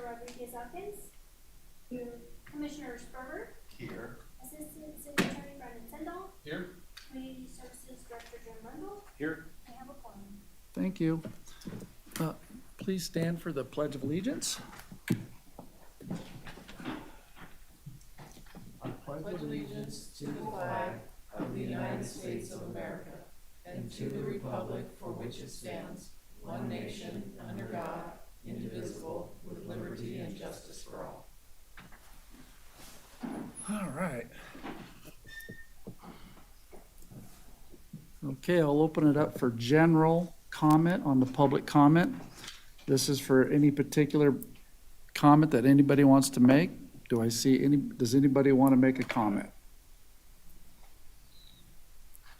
Rodriguez-Elkins. Here. Commissioner Sperber. Here. Assistant City Attorney Brandon Sendall. Here. Community Services Director Jim Rundle. Here. I have a quorum. Thank you. Please stand for the Pledge of Allegiance. Pledge allegiance to the flag of the United States of America and to the republic for which it stands, one nation, under God, indivisible, with liberty and justice for all. All right. Okay, I'll open it up for general comment on the public comment. This is for any particular comment that anybody wants to make. Does anybody want to make a comment?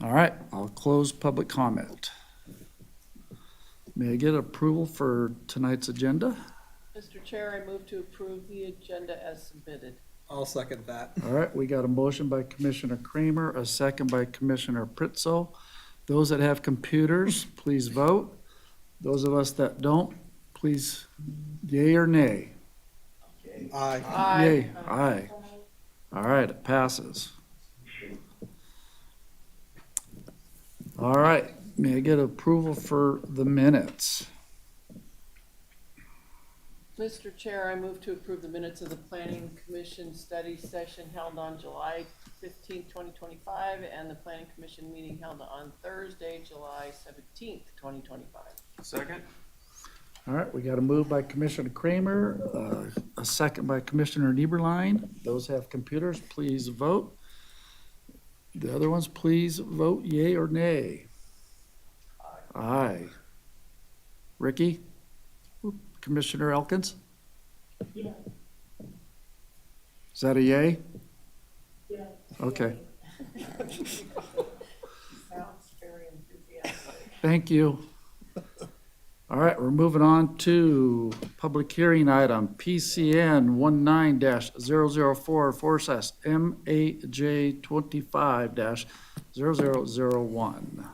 All right, I'll close public comment. May I get approval for tonight's agenda? Mr. Chair, I move to approve the agenda as submitted. I'll second that. All right, we got a motion by Commissioner Kramer, a second by Commissioner Pritzel. Those that have computers, please vote. Those of us that don't, please yea or nay. Aye. Yay, aye. All right, it passes. All right, may I get approval for the minutes? Mr. Chair, I move to approve the minutes of the Planning Commission study session held on July 15th, 2025, and the Planning Commission meeting held on Thursday, July 17th, 2025. Second. All right, we got a move by Commissioner Kramer, a second by Commissioner Nieberline. Those have computers, please vote. The other ones, please vote yea or nay. Aye. Ricky? Commissioner Elkins? Yeah. Is that a yay? Yeah. Okay, Sounds very enthusiastic. thank you. All right, we're moving on to public hearing item PCN 19-004/MAJ 25-0001.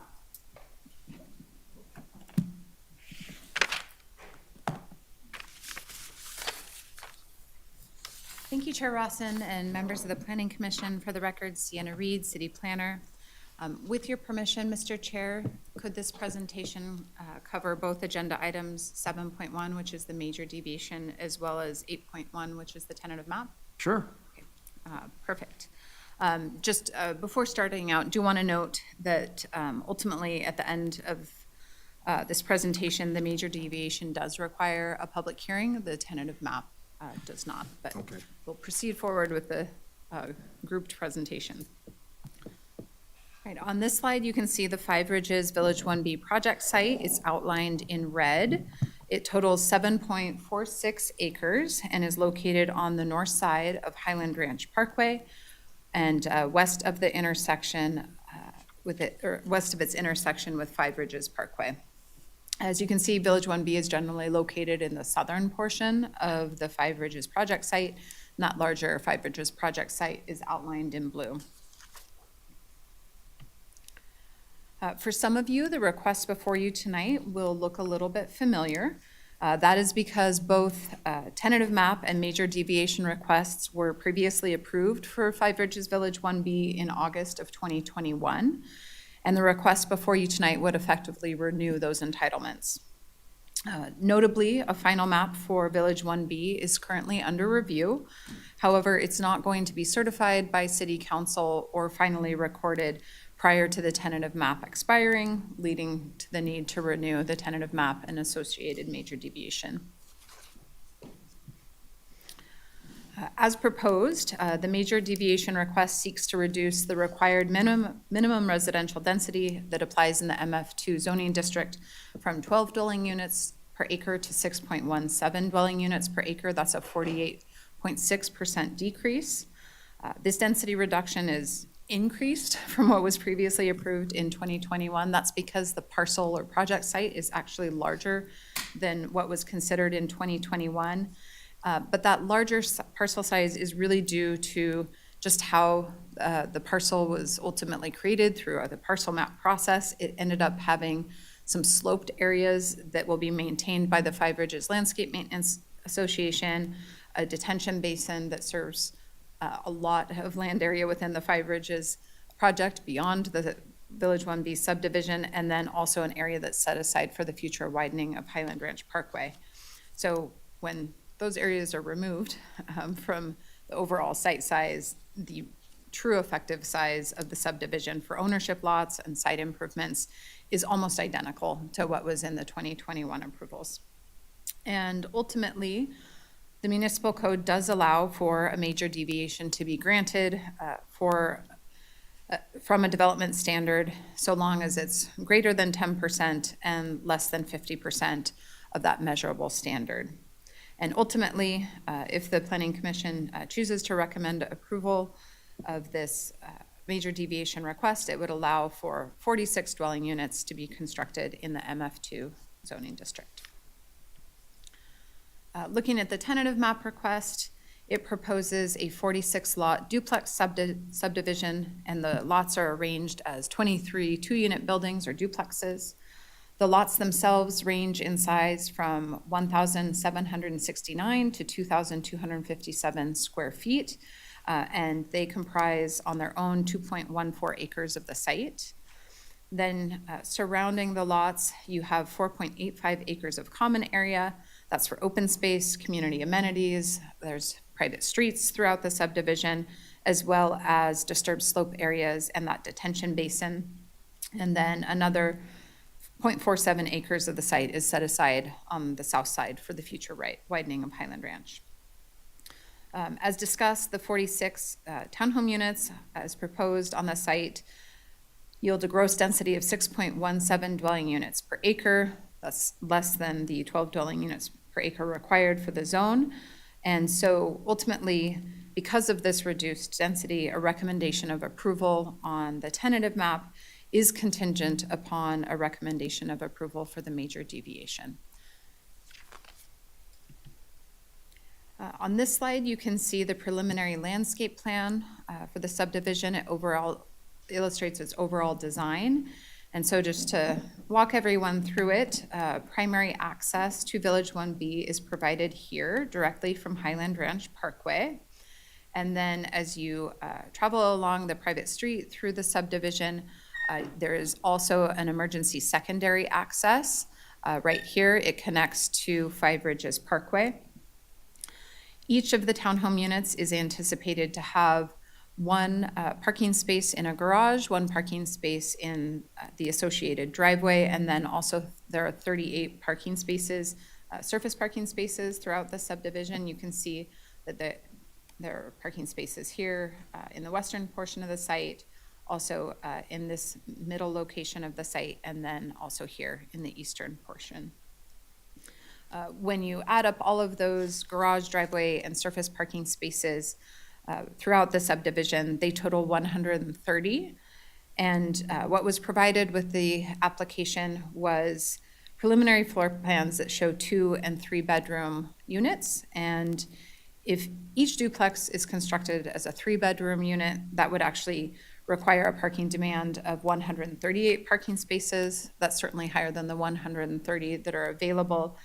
Thank you, Chair Rawson and members of the Planning Commission. For the record, Sienna Reed, City Planner. With your permission, Mr. Chair, could this presentation cover both agenda items 7.1, which is the major deviation, as well as 8.1, which is the tentative map? Sure. Okay, perfect. Just before starting out, do want to note that ultimately at the end of this presentation, the major deviation does require a public hearing. The tentative map does not, but Okay. we'll proceed forward with the grouped presentation. Right, on this slide, you can see the Five Ridges Village 1B project site. It's outlined in red. It totals 7.46 acres and is located on the north side of Highland Ranch Parkway and west of the intersection west of its intersection with Five Ridges Parkway. As you can see, Village 1B is generally located in the southern portion of the Five Ridges project site. And that larger Five Ridges project site is outlined in blue. For some of you, the request before you tonight will look a little bit familiar. That is because both tentative map and major deviation requests were previously approved for Five Ridges Village 1B in August of 2021. And the request before you tonight would effectively renew those entitlements. Notably, a final map for Village 1B is currently under review. However, it's not going to be certified by City Council or finally recorded prior to the tentative map expiring, leading to the need to renew the tentative map and associated major deviation. As proposed, the major deviation request seeks to reduce the required minimum residential density that applies in the MF2 zoning district from 12 dwelling units per acre to 6.17 dwelling units per acre. That's a 48.6% decrease. This density reduction is increased from what was previously approved in 2021. That's because the parcel or project site is actually larger than what was considered in 2021. But that larger parcel size is really due to just how the parcel was ultimately created through the parcel map process. It ended up having some sloped areas that will be maintained by the Five Ridges Landscape Maintenance Association, a detention basin that serves a lot of land area within the Five Ridges project beyond the Village 1B subdivision, and then also an area that's set aside for the future widening of Highland Ranch Parkway. So when those areas are removed from the overall site size, the true effective size of the subdivision for ownership lots and site improvements is almost identical to what was in the 2021 approvals. And ultimately, the municipal code does allow for a major deviation to be granted from a development standard, so long as it's greater than 10% and less than 50% of that measurable standard. And ultimately, if the Planning Commission chooses to recommend approval of this major deviation request, it would allow for 46 dwelling units to be constructed in the MF2 zoning district. Looking at the tentative map request, it proposes a 46-lot duplex subdivision, and the lots are arranged as 23 two-unit buildings or duplexes. The lots themselves range in size from 1,769 to 2,257 square feet, and they comprise on their own 2.14 acres of the site. Then surrounding the lots, you have 4.85 acres of common area. That's for open space, community amenities. There's private streets throughout the subdivision, as well as disturbed slope areas and that detention basin. And then another 0.47 acres of the site is set aside on the south side for the future widening of Highland Ranch. As discussed, the 46 townhome units as proposed on the site yield a gross density of 6.17 dwelling units per acre. That's less than the 12 dwelling units per acre required for the zone. And so ultimately, because of this reduced density, a recommendation of approval on the tentative map is contingent upon a recommendation of approval for the major deviation. On this slide, you can see the preliminary landscape plan for the subdivision. It illustrates its overall design. And so just to walk everyone through it, primary access to Village 1B is provided here directly from Highland Ranch Parkway. And then as you travel along the private street through the subdivision, there is also an emergency secondary access. Right here, it connects to Five Ridges Parkway. Each of the townhome units is anticipated to have one parking space in a garage, one parking space in the associated driveway, and then also there are 38 parking spaces, surface parking spaces throughout the subdivision. You can see that there are parking spaces here in the western portion of the site, also in this middle location of the site, and then also here in the eastern portion. When you add up all of those garage, driveway, and surface parking spaces throughout the subdivision, they total 130. And what was provided with the application was preliminary floor plans that show 2- and 3-bedroom units. And if each duplex is constructed as a 3-bedroom unit, that would actually require a parking demand of 138 parking spaces. That's certainly higher than the 130 that are available.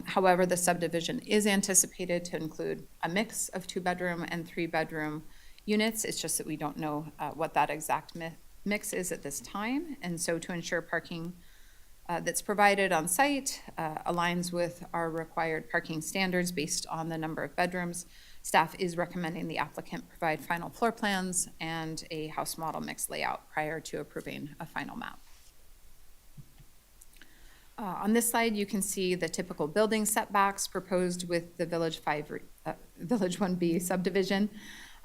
However, the subdivision is anticipated to include a mix of 2-bedroom and 3-bedroom units. It's just that we don't know what that exact mix is at this time. And so to ensure parking that's provided on site aligns with our required parking standards based on the number of bedrooms, staff is recommending the applicant provide final floor plans and a house model mix layout prior to approving a final map. On this slide, you can see the typical building setbacks proposed with the Village 1B subdivision.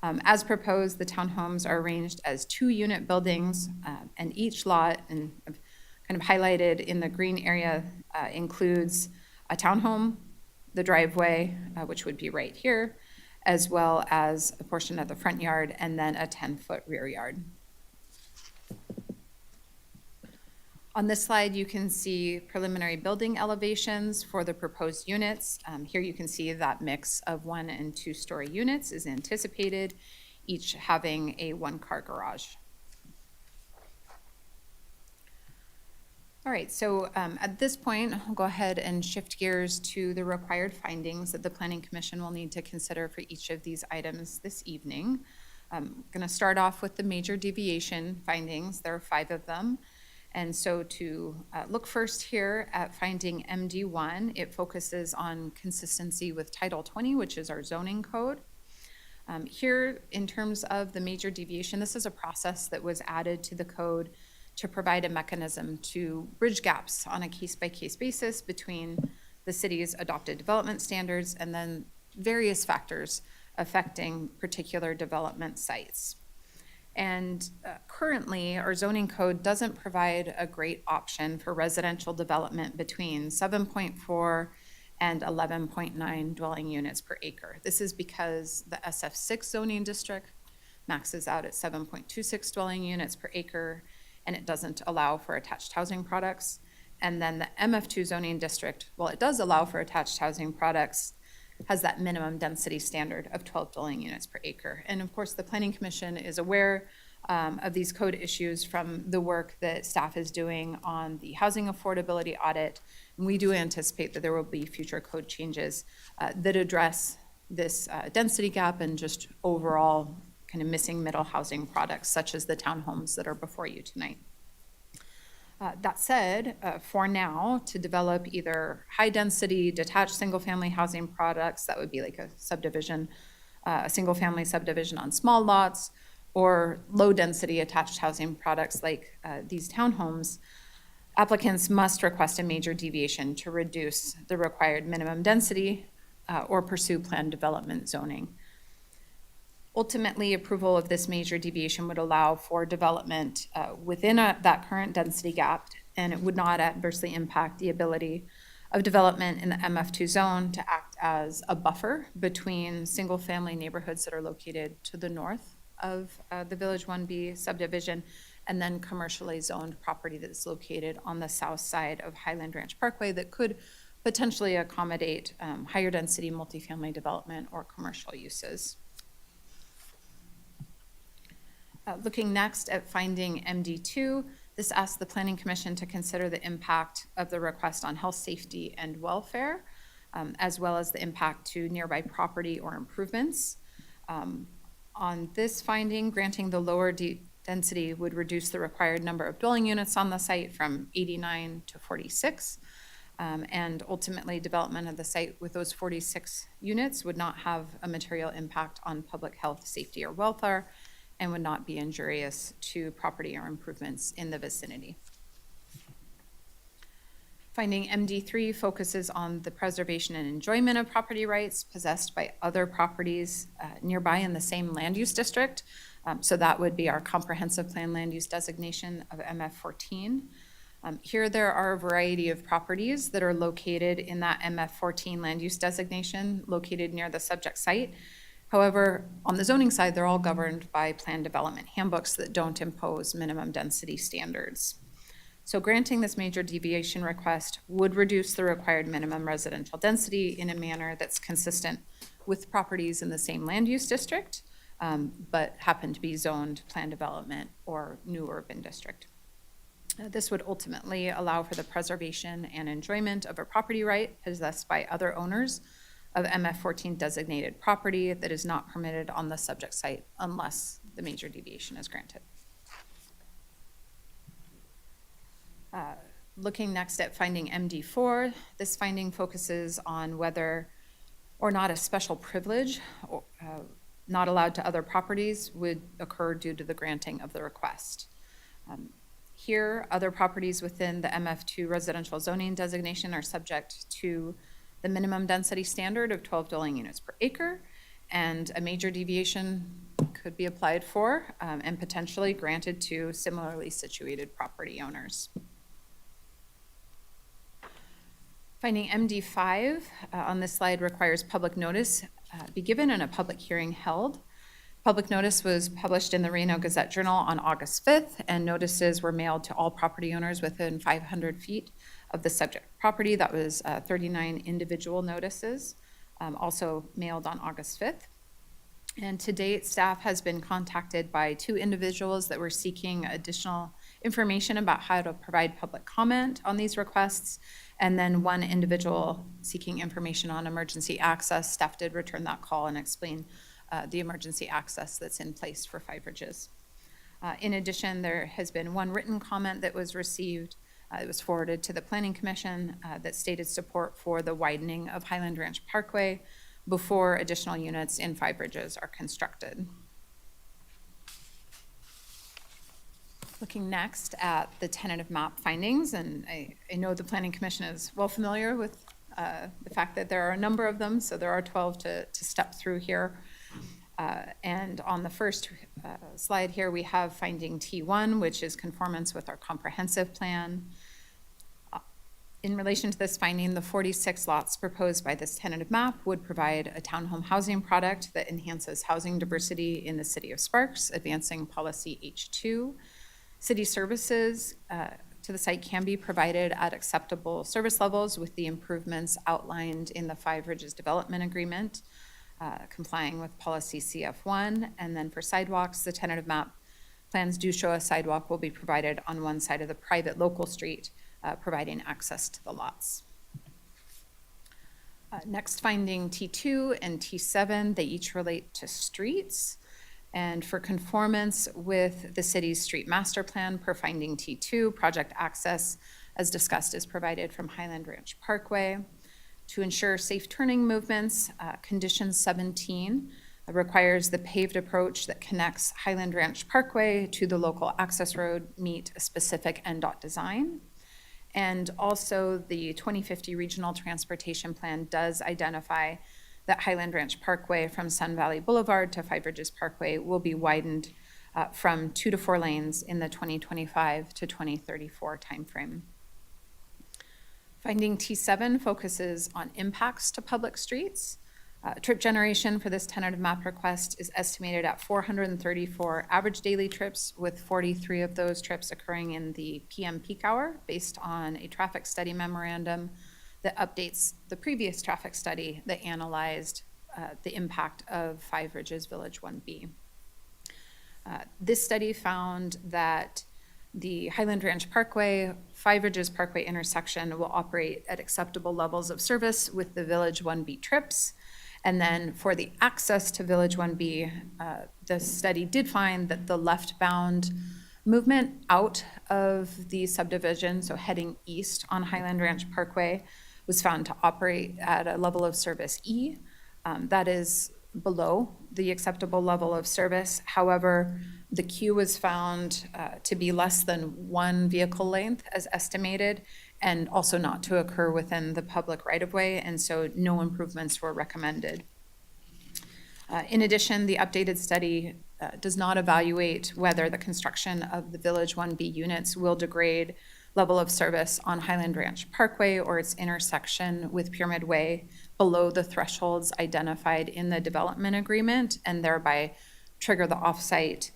As proposed, the townhomes are arranged as 2-unit buildings, and each lot, and kind of highlighted in the green area, includes a townhome, the driveway, which would be right here, as well as a portion of the front yard, and then a 10-foot rear yard. On this slide, you can see preliminary building elevations for the proposed units. Here you can see that mix of 1- and 2-story units is anticipated, each having a 1-car garage. All right, so at this point, I'll go ahead and shift gears to the required findings that the Planning Commission will need to consider for each of these items this evening. I'm going to start off with the major deviation findings. There are 5 of them. And so to look first here at finding MD1, it focuses on consistency with Title 20, which is our zoning code. Here, in terms of the major deviation, this is a process that was added to the code to provide a mechanism to bridge gaps on a case-by-case basis between the city's adopted development standards and then various factors affecting particular development sites. And currently, our zoning code doesn't provide a great option for residential development between 7.4 and 11.9 dwelling units per acre. This is because the SF6 zoning district maxes out at 7.26 dwelling units per acre, and it doesn't allow for attached housing products. And then the MF2 zoning district, while it does allow for attached housing products, has that minimum density standard of 12 dwelling units per acre. And of course, the Planning Commission is aware of these code issues from the work that staff is doing on the housing affordability audit. And we do anticipate that there will be future code changes that address this density gap and just overall kind of missing middle housing products such as the townhomes that are before you tonight. That said, for now, to develop either high-density detached single-family housing products, that would be like a subdivision, a single-family subdivision on small lots, or low-density attached housing products like these townhomes, applicants must request a major deviation to reduce the required minimum density or pursue planned development zoning. Ultimately, approval of this major deviation would allow for development within that current density gap, and it would not adversely impact the ability of development in the MF2 zone to act as a buffer between single-family neighborhoods that are located to the north of the Village 1B subdivision, and then commercially zoned property that's located on the south side of Highland Ranch Parkway that could potentially accommodate higher density multifamily development or commercial uses. Looking next at finding MD2, this asks the Planning Commission to consider the impact of the request on health, safety, and welfare, as well as the impact to nearby property or improvements. On this finding, granting the lower density would reduce the required number of dwelling units on the site from 89 to 46. And ultimately, development of the site with those 46 units would not have a material impact on public health, safety, or welfare, and would not be injurious to property or improvements in the vicinity. Finding MD3 focuses on the preservation and enjoyment of property rights possessed by other properties nearby in the same land use district. So that would be our comprehensive plan land use designation of MF14. Here there are a variety of properties that are located in that MF14 land use designation located near the subject site. However, on the zoning side, they're all governed by plan development handbooks that don't impose minimum density standards. So granting this major deviation request would reduce the required minimum residential density in a manner that's consistent with properties in the same land use district, but happen to be zoned plan development or new urban district. This would ultimately allow for the preservation and enjoyment of a property right possessed by other owners of MF14 designated property that is not permitted on the subject site unless the major deviation is granted. Looking next at finding MD4, this finding focuses on whether or not a special privilege not allowed to other properties would occur due to the granting of the request. Here, other properties within the MF2 residential zoning designation are subject to the minimum density standard of 12 dwelling units per acre, and a major deviation could be applied for and potentially granted to similarly situated property owners. Finding MD5 on this slide requires public notice be given and a public hearing held. Public notice was published in the Reno Gazette Journal on August 5th, and notices were mailed to all property owners within 500 feet of the subject property. That was 39 individual notices, also mailed on August 5th. And to date, staff has been contacted by 2 individuals that were seeking additional information about how to provide public comment on these requests, and then one individual seeking information on emergency access. Staff did return that call and explain the emergency access that's in place for Five Ridges. In addition, there has been one written comment that was received. It was forwarded to the Planning Commission that stated support for the widening of Highland Ranch Parkway before additional units in Five Ridges are constructed. Looking next at the tentative map findings, and I know the Planning Commission is well familiar with the fact that there are a number of them, so there are 12 to step through here. And on the first slide here, we have finding T1, which is conformance with our comprehensive plan. In relation to this finding, the 46 lots proposed by this tentative map would provide a townhome housing product that enhances housing diversity in the city of Sparks, advancing policy H2. City services to the site can be provided at acceptable service levels with the improvements outlined in the Five Ridges Development Agreement, complying with policy CF1. And then for sidewalks, the tentative map plans do show a sidewalk will be provided on one side of the private local street, providing access to the lots. Next, finding T2 and T7, they each relate to streets. And for conformance with the city's street master plan per finding T2, project access, as discussed, is provided from Highland Ranch Parkway. To ensure safe turning movements, condition 17 requires the paved approach that connects Highland Ranch Parkway to the local access road meet a specific NDOT design. And also the 2050 Regional Transportation Plan does identify that Highland Ranch Parkway from Sun Valley Boulevard to Five Ridges Parkway will be widened from 2 to 4 lanes in the 2025 to 2034 timeframe. Finding T7 focuses on impacts to public streets. Trip generation for this tentative map request is estimated at 434 average daily trips, with 43 of those trips occurring in the PM peak hour based on a traffic study memorandum that updates the previous traffic study that analyzed the impact of Five Ridges Village 1B. This study found that the Highland Ranch Parkway, Five Ridges Parkway intersection will operate at acceptable levels of service with the Village 1B trips. And then for the access to Village 1B, the study did find that the left-bound movement out of the subdivision, so heading east on Highland Ranch Parkway, was found to operate at a level of service E. That is below the acceptable level of service. However, the queue was found to be less than 1 vehicle length as estimated, and also not to occur within the public right-of-way, and so no improvements were recommended. In addition, the updated study does not evaluate whether the construction of the Village 1B units will degrade level of service on Highland Ranch Parkway or its intersection with Pyramid Way below the thresholds identified in the development agreement, and thereby trigger the off-site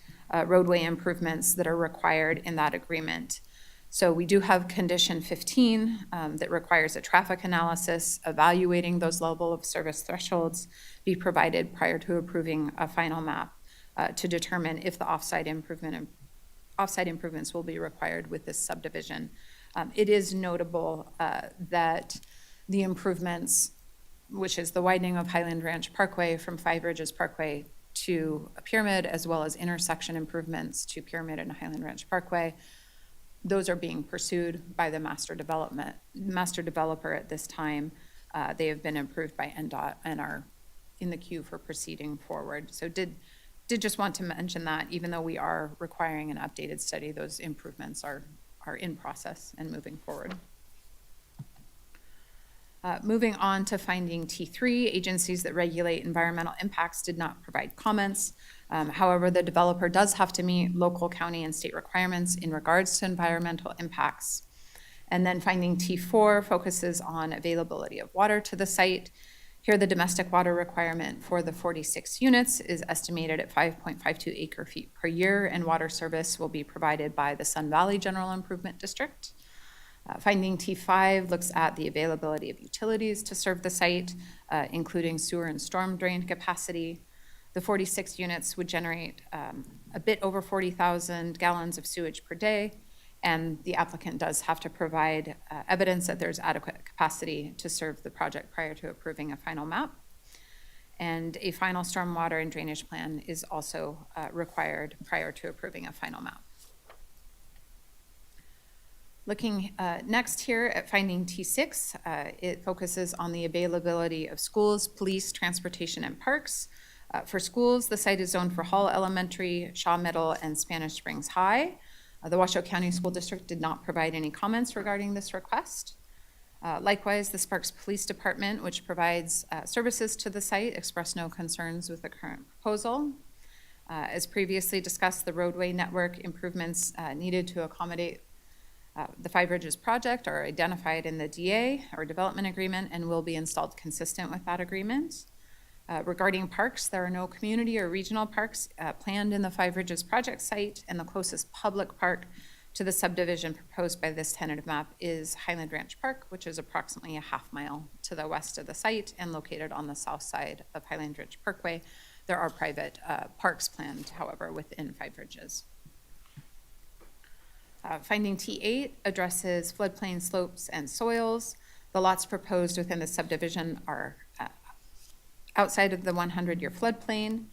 roadway improvements that are required in that agreement. So we do have condition 15 that requires a traffic analysis evaluating those level of service thresholds be provided prior to approving a final map to determine if the off-site improvements will be required with this subdivision. It is notable that the improvements, which is the widening of Highland Ranch Parkway from Five Ridges Parkway to a Pyramid, as well as intersection improvements to Pyramid and Highland Ranch Parkway, those are being pursued by the master developer at this time. They have been approved by NDOT and are in the queue for proceeding forward. So did just want to mention that even though we are requiring an updated study, those improvements are in process and moving forward. Moving on to finding T3, agencies that regulate environmental impacts did not provide comments. However, the developer does have to meet local, county, and state requirements in regards to environmental impacts. And then finding T4 focuses on availability of water to the site. Here, the domestic water requirement for the 46 units is estimated at 5.52 acre feet per year, and water service will be provided by the Sun Valley General Improvement District. Finding T5 looks at the availability of utilities to serve the site, including sewer and storm drain capacity. The 46 units would generate a bit over 40,000 gallons of sewage per day, And the applicant does have to provide evidence that there's adequate capacity to serve the project prior to approving a final map. And a final stormwater and drainage plan is also required prior to approving a final map. Looking next here at finding T6, it focuses on the availability of schools, police, transportation, and parks. For schools, the site is zoned for Hall Elementary, Shaw Middle, and Spanish Springs High. The Washoe County School District did not provide any comments regarding this request. Likewise, the Sparks Police Department, which provides services to the site, expressed no concerns with the current proposal. As previously discussed, the roadway network improvements needed to accommodate the Five Ridges project are identified in the DA, or development agreement, and will be installed consistent with that agreement. Regarding parks, there are no community or regional parks planned in the Five Ridges project site, and the closest public park to the subdivision proposed by this tentative map is Highland Ranch Park, which is approximately a half-mile to the west of the site and located on the south side of Highland Ranch Parkway. There are private parks planned, however, within Five Ridges. Finding T8 addresses floodplain slopes and soils. The lots proposed within the subdivision are outside of the 100-year floodplain.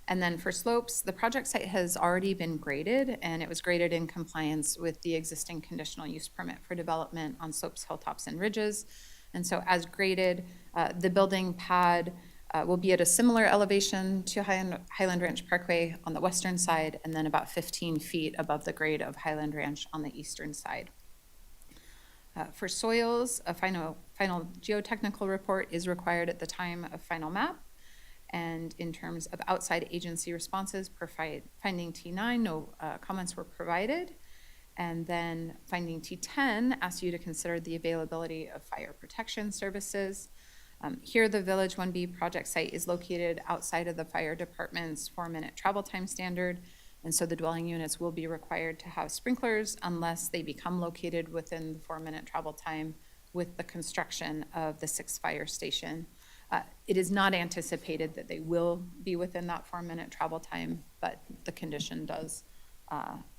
And then for slopes, the project site has already been graded, and it was graded in compliance with the existing conditional use permit for development on slopes, hilltops, and ridges. And so as graded, the building pad will be at a similar elevation to Highland Ranch Parkway on the western side, and then about 15 feet above the grade of Highland Ranch on the eastern side. For soils, a final geotechnical report is required at the time of final map. And in terms of outside agency responses per finding T9, no comments were provided. And then finding T10 asks you to consider the availability of fire protection services. Here, the Village 1B project site is located outside of the fire department's 4-minute travel time standard. And so the dwelling units will be required to have sprinklers unless they become located within the 4-minute travel time with the construction of the 6th fire station. It is not anticipated that they will be within that 4-minute travel time, but the condition does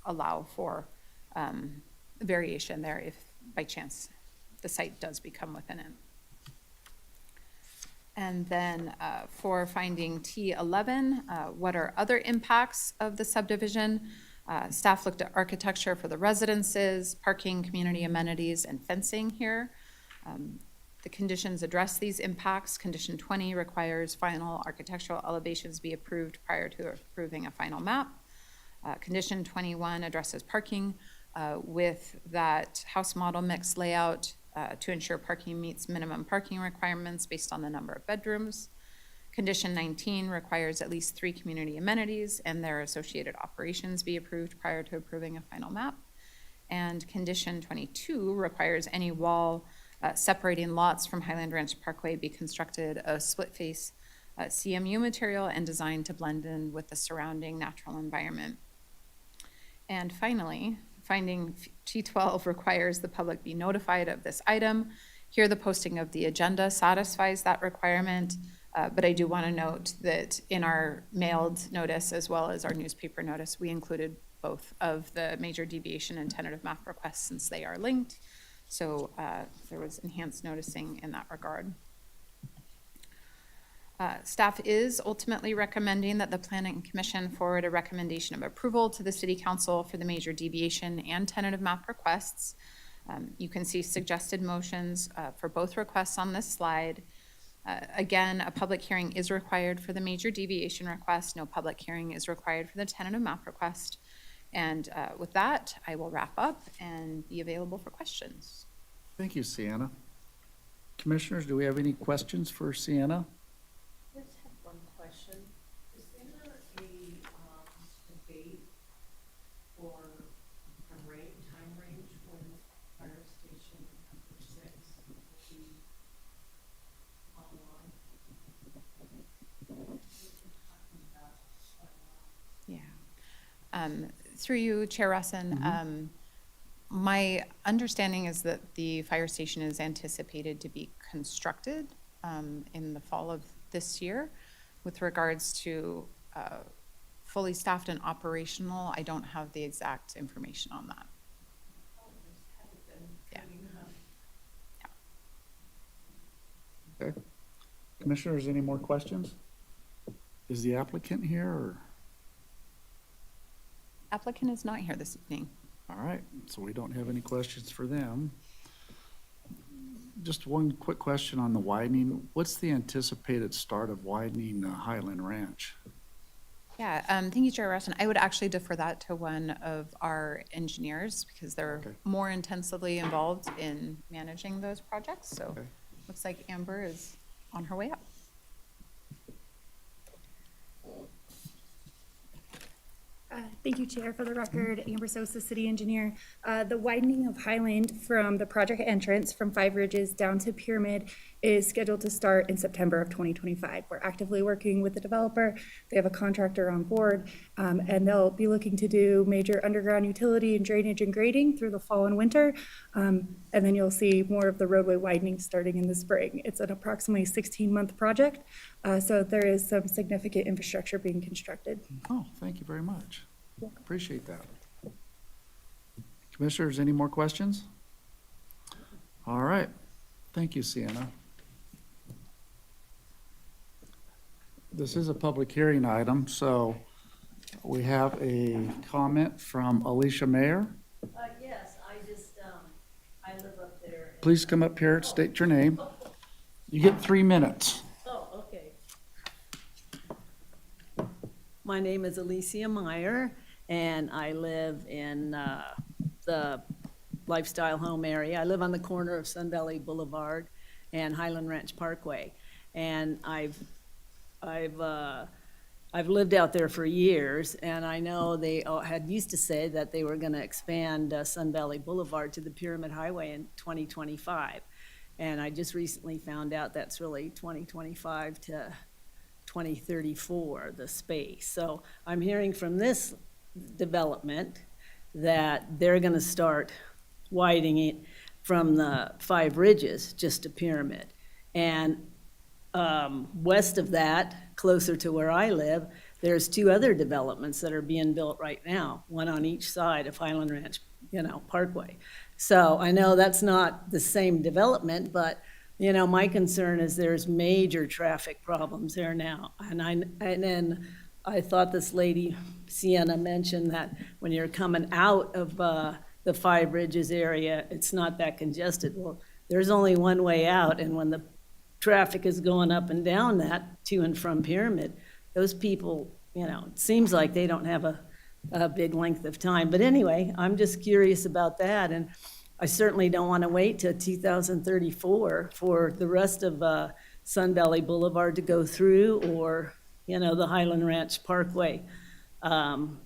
allow for variation there if by chance the site does become within it. And then for finding T11, what are other impacts of the subdivision? Staff looked at architecture for the residences, parking, community amenities, and fencing here. The conditions address these impacts. Condition 20 requires final architectural elevations be approved prior to approving a final map. Condition 21 addresses parking with that house model mix layout to ensure parking meets minimum parking requirements based on the number of bedrooms. Condition 19 requires at least 3 community amenities and their associated operations be approved prior to approving a final map. And condition 22 requires any wall separating lots from Highland Ranch Parkway be constructed of split-face CMU material and designed to blend in with the surrounding natural environment. And finally, finding T12 requires the public be notified of this item. Here, the posting of the agenda satisfies that requirement, but I do want to note that in our mailed notice as well as our newspaper notice, we included both of the major deviation and tentative map requests since they are linked. So there was enhanced noticing in that regard. Staff is ultimately recommending that the Planning Commission forward a recommendation of approval to the City Council for the major deviation and tentative map requests. You can see suggested motions for both requests on this slide. Again, a public hearing is required for the major deviation request. No public hearing is required for the tentative map request. And with that, I will wrap up and be available for questions. Thank you, Sienna. Commissioners, do we have any questions for Sienna? I just have one question. Is there a date or a time range when fire station number 6 will be online? We've been talking about quite a while. Yeah. Through you, Chair Russin, my understanding is that the fire station is anticipated to be constructed in the fall of this year. With regards to fully staffed and operational, I don't have the exact information on that. Okay. Commissioners, any more questions? Is the applicant here or? Applicant is not here this evening. All right, so we don't have any questions for them. Just one quick question on the widening. What's the anticipated start of widening Highland Ranch? Yeah, thank you, Chair Rushing. I would actually defer that to one of our engineers because they're Okay. more intensively involved in managing those projects. So Okay. looks like Amber is on her way up. Thank you, Chair. For the record, Amber Sosa, City Engineer. The widening of Highland from the project entrance from Five Ridges down to Pyramid is scheduled to start in September of 2025. We're actively working with the developer. They have a contractor on board, and they'll be looking to do major underground utility and drainage and grading through the fall and winter. And then you'll see more of the roadway widening starting in the spring. It's an approximately 16-month project, so there is some significant infrastructure being constructed. Oh, thank you very much. Appreciate that. Commissioners, any more questions? All right. Thank you, Sienna. This is a public hearing item, so we have a comment from Alicia Mayer. Yes, I live up there. Please come up here, state your name. You get 3 minutes. Oh, okay. My name is Alicia Meyer, and I live in the Lifestyle Home area. I live on the corner of Sun Valley Boulevard and Highland Ranch Parkway. And I've lived out there for years, and I know they had used to say that they were gonna expand Sun Valley Boulevard to the Pyramid Highway in 2025. And I just recently found out that's really 2025 to 2034, the space. So I'm hearing from this development that they're gonna start widening it from the Five Ridges just to Pyramid. And west of that, closer to where I live, there's 2 other developments that are being built right now, one on each side of Highland Ranch, Parkway. So I know that's not the same development, but, my concern is there's major traffic problems there now. And then I thought this lady, Sienna, mentioned that when you're coming out of the Five Ridges area, it's not that congested. Well, there's only one way out, and when the traffic is going up and down that to and from Pyramid, those people, it seems like they don't have a big length of time. But anyway, I'm just curious about that, and I certainly don't want to wait till 2034 for the rest of Sun Valley Boulevard to go through, or, the Highland Ranch Parkway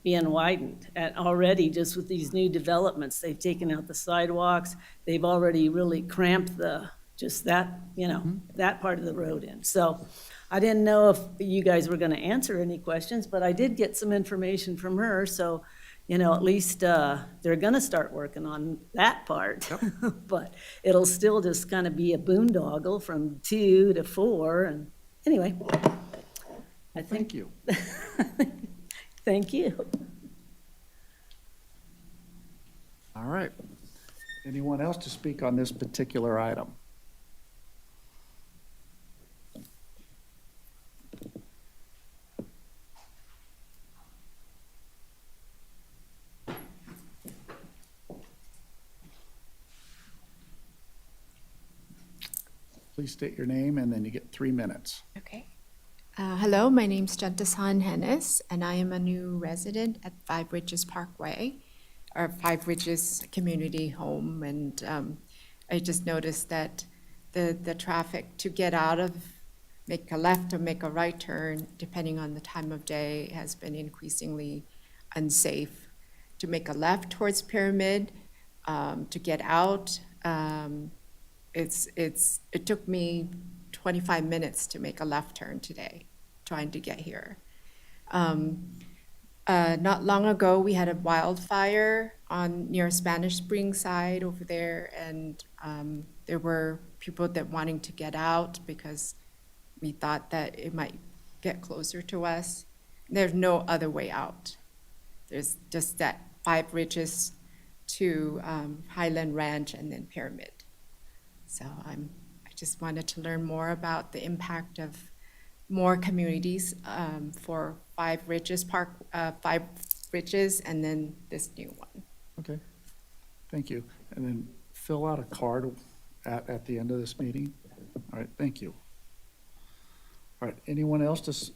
being widened. And already, just with these new developments, they've taken out the sidewalks, they've already really cramped that part of the road in. So I didn't know if you guys were gonna answer any questions, but I did get some information from her, so, at least, they're gonna start working on that part. But it'll still just kind of be a boondoggle from 2 to 4, and anyway, I think, Thank you. thank you. All right. Anyone else to speak on this particular item? Please state your name, and then you get 3 minutes. Okay. Hello, my name's Jantasan Hennis, and I am a new resident at Five Ridges Parkway, or Five Ridges Community Home, and I just noticed that the traffic to get out of, make a left or make a right turn, depending on the time of day, has been increasingly unsafe. To make a left towards Pyramid, to get out, it took me 25 minutes to make a left turn today, trying to get here. Not long ago, we had a wildfire near Spanish Spring side over there, and there were people that wanting to get out because we thought that it might get closer to us. There's no other way out. There's just that Five Ridges to Highland Ranch and then Pyramid. So I just wanted to learn more about the impact of more communities for Five Ridges and then this new one. Okay, thank you. And then fill out a card at the end of this meeting. All right, thank you. All right, anyone else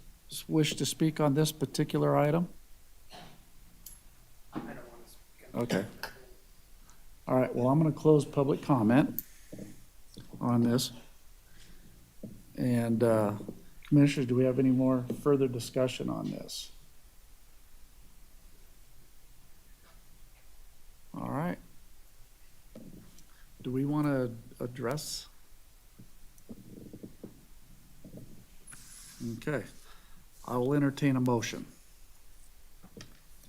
wish to speak on this particular item? I don't want to speak. Okay. All right, well, I'm going to close public comment on this. And Commissioners, do we have any more further discussion on this? All right. Do we want to address? Okay. I will entertain a motion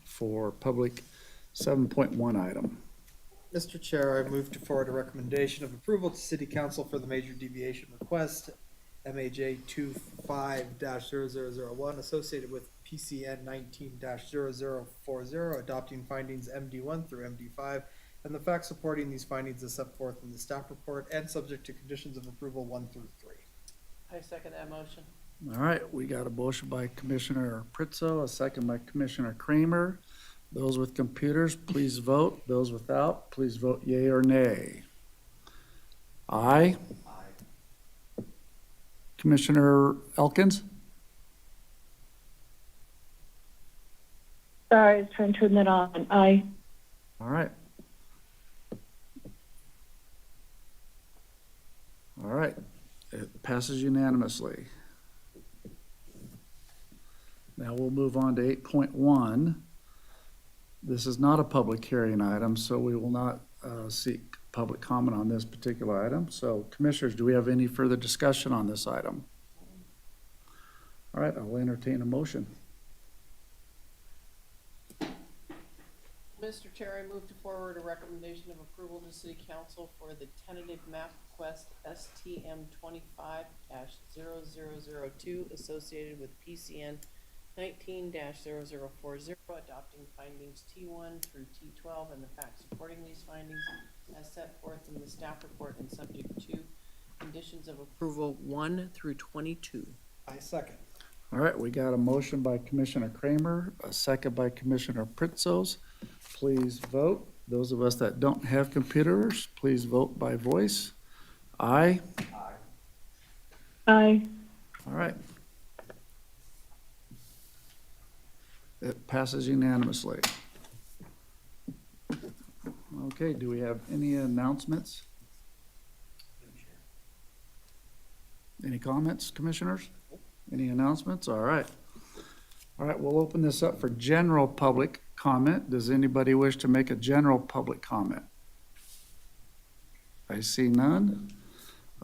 for public 7.1 item. Mr. Chair, I move to forward a recommendation of approval to City Council for the major deviation request, MAJ 25-0001, associated with PCN 19-0040, adopting findings MD1 through MD5, and the facts supporting these findings as set forth in the staff report, and subject to conditions of approval 1 through 3. I second that motion. All right, we got a motion by Commissioner Pritzo, a second by Commissioner Kramer. Those with computers, please vote. Those without, please vote yea or nay. Aye. Commissioner Elkins? Sorry, I was trying to turn that on. Aye. All right. All right, it passes unanimously. Now we'll move on to 8.1. This is not a public hearing item, so we will not seek public comment on this particular item. So Commissioners, do we have any further discussion on this item? All right, I'll entertain a motion. Mr. Chair, I move to forward a recommendation of approval to City Council for the tentative map request STM 25-0002 associated with PCN 19-0040, adopting findings T1 through T12 and the facts supporting these findings as set forth in the staff report and subject to conditions of approval 1 through 22. I second. All right, we got a motion by Commissioner Kramer, a second by Commissioner Pritzos. Please vote. Those of us that don't have computers, please vote by voice. Aye. Aye. All right. It passes unanimously. Okay, do we have any announcements? Any comments, Commissioners? Any announcements? All right. All right, we'll open this up for general public comment. Does anybody wish to make a general public comment? I see none.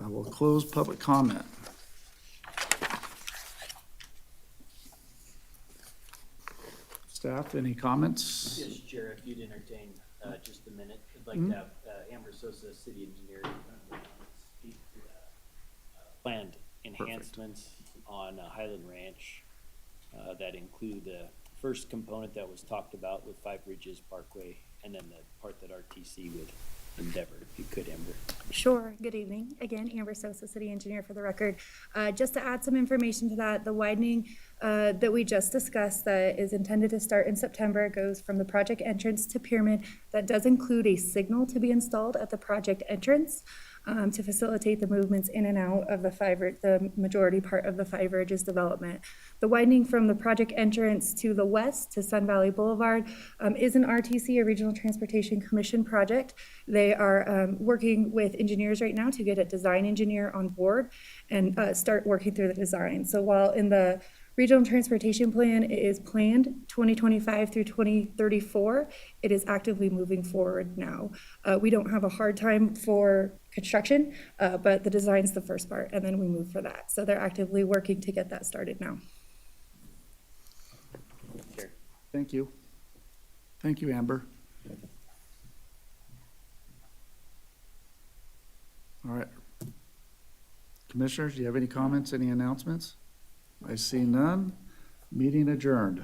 I will close public comment. Staff, any comments? Yes, Chair, if you'd entertain just a minute, I'd like to have Amber Sosa, City Engineer, speak to planned enhancements on Highland Ranch that include the first component that was talked about with Five Ridges Parkway, and then the part that RTC would endeavor, if you could, Amber. Sure. Good evening. Again, Amber Sosa, City Engineer for the record. Just to add some information to that, the widening that we just discussed that is intended to start in September goes from the project entrance to Pyramid. That does include a signal to be installed at the project entrance to facilitate the movements in and out of the majority part of the Five Ridges development. The widening from the project entrance to the west to Sun Valley Boulevard is an RTC, a Regional Transportation Commission project. They are working with engineers right now to get a design engineer on board and start working through the design. So while in the Regional Transportation Plan is planned 2025 through 2034, it is actively moving forward now. We don't have a hard time for construction, but the design's the first part, and then we move for that. So they're actively working to get that started now. Chair. Thank you. Thank you, Amber. All right. Commissioners, do you have any comments, any announcements? I see none. Meeting adjourned.